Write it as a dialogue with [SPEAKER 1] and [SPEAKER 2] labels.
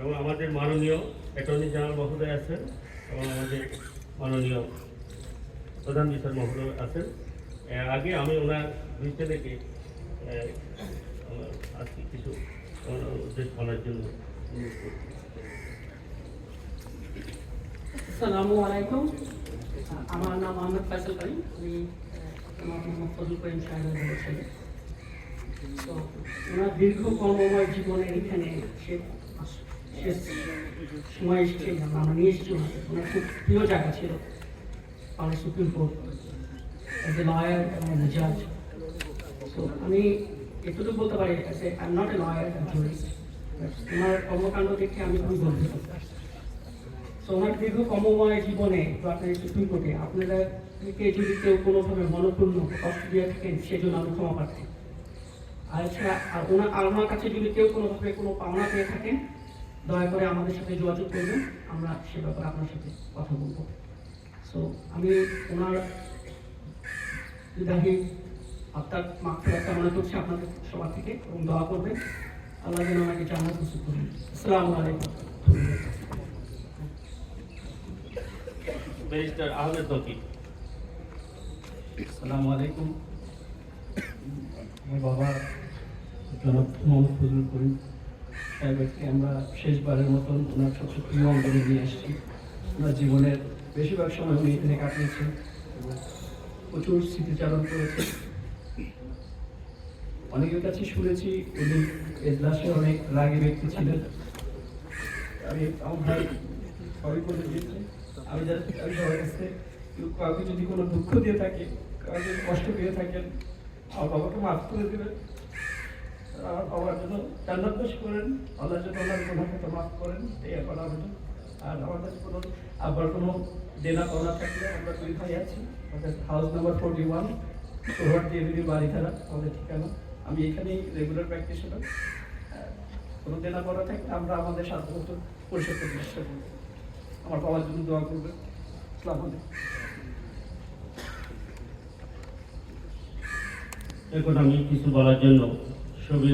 [SPEAKER 1] এবং আমাদের মাননীয় অ্যাটর্নি জেনারেল মহোদয় আছেন এবং আমাদের মাননীয় প্রধান বিচার মহোদয় আছেন। আগে আমি ওনার দৃষ্টি থেকে আজকে কিছু উদ্দেশ্য বলার জন্য।
[SPEAKER 2] আসসালামু আলাইকুম। আমার নাম মোহাম্মদ ফয়সাল করিম। আমি মোহাম্মদ ফজল করিম সাহেবের বড় ছেলে। তো ওনার দীর্ঘ কর্মময় জীবনে এখানে শেষ সময় এসেছে, আমরা নিয়ে এসেছি। ওনার খুব প্রিয় জায়গা ছিল আমাদের supreme court, as a lawyer এবং অ্যাজ এ জাজ। তো আমি এতটুকু বলতে পারি, I am not a lawyer, jurist. ওনার কর্মকাণ্ড দেখে আমি খুবই গর্বিত। তো ওনার দীর্ঘ কর্মময় জীবনে আপনার সুপ্রিম কোর্টে আপনাদেরকে যদি কেউ কোনোভাবে মনোপূর্ণ কষ্ট দিয়ে থাকেন, সেজন্য আমি ক্ষমা প্রার্থী। আর এছাড়া আমার কাছে যদি কেউ কোনোভাবে কোনো পাওনা পেয়ে থাকেন, দয়া করে আমাদের সাথে যোগাযোগ করবেন, আমরা সে ব্যাপারে আপনার সাথে কথা বলবো। সো আমি ওনার বিদাহী আত্মার মাগফিরাত কামনা করছি আপনাদের সবার থেকে, এবং দোয়া করবেন আল্লাহ যেন আমাকে জান্নাত নসিব করুন। আসসালামু আলাইকুম।
[SPEAKER 1] ব্যারিস্টার আহমেদ তৌকির।
[SPEAKER 3] আসসালামু আলাইকুম। আমার বাবা জনাব মোহাম্মদ ফজল করিম সাহেবকে আমরা শেষবারের মতন ওনার সবচেয়ে প্রিয় অঙ্গনে নিয়ে আসছি। ওনার জীবনের বেশিরভাগ সময় উনি এখানে কাটিয়েছেন এবং প্রচুর স্মৃতিচারণ করেছেন। অনেকের কাছে শুনেছি উনি এজলাসে অনেক রাগী ব্যক্তি ছিলেন। আমি আমার ভাই সবই করে দিয়েছি। আমি সবার কাছে কাউকে যদি কোনো দুঃখ দিয়ে থাকি, কাউকে যদি কষ্ট দিয়ে থাকেন, আমার বাবাকে মাফ করে দেবেন। আমার বাবার জন্য জান্নাত নসিব করেন, আল্লাহর জন্য ওনার গুনাহকে মাফ করেন, এই এখন আবেদন। আর আমাদের কোনো আবার কোনো দেনা পাওনা থাকলে আমরা দুই ভাই আছি, আমাদের house number 41 Suhrawardy Avenue Baridhara আমাদের ঠিকানা। আমি এখানেই রেগুলার প্র্যাকটিশনার। কোনো দেনা পাওনা থাকলে আমরা আমাদের সাধ্যমতো পরিশোধ করতে চেষ্টা করব। আমার বাবার জন্য দোয়া করবেন। আসসালামু আলাইকুম।
[SPEAKER 1] এখন আমি কিছু বলার জন্য সবই